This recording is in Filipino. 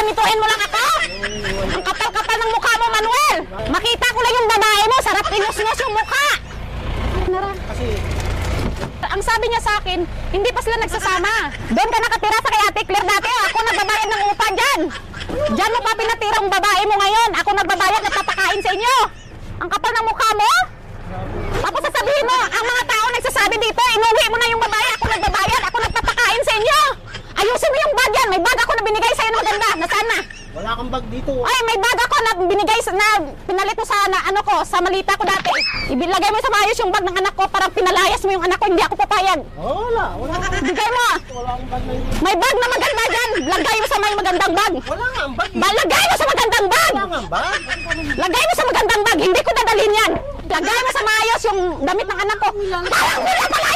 gaganituin mo lang ako? Ang kapal-kapal ng mukha mo, Manuel. Makita ko lang yung babae mo, sarap inus-nus yung mukha. Kasi Ang sabi niya sa akin, hindi pa sila nagsasama. Doon ka nakatira sa kay Ate Claire dati, ako nagbabayad ng upa dyan. Diyan mo pa pinatira ang babae mo ngayon, ako nagbabayad at papakain sa inyo. Ang kapal ng mukha mo? Tapos sasabihin mo, ang mga tao nagsasabi dito, inuwi mo na yung babae, ako nagbabayad, ako nagpapakain sa inyo. Ayusin mo yung bag yan, may bag ako na binigay sa'yo na maganda, nasaan na? wala kang bag dito. Ay, may bag ako na binigay na pinalit mo sa ano ko, sa malita ko dati. Ibilagay mo sa maayos yung bag ng anak ko para pinalayas mo yung anak ko, hindi ako papayag. Oh, wala. Bigay mo. Wala akong bag na yun. May bag na maganda dyan. Lagay mo sa may magandang bag. Wala nga ang bag. Lagay mo sa magandang bag. Wala nga ang bag. Lagay mo sa magandang bag. Hindi ko dadalhin yan. Lagay mo sa maayos yung damit ng anak ko. Parang wala pala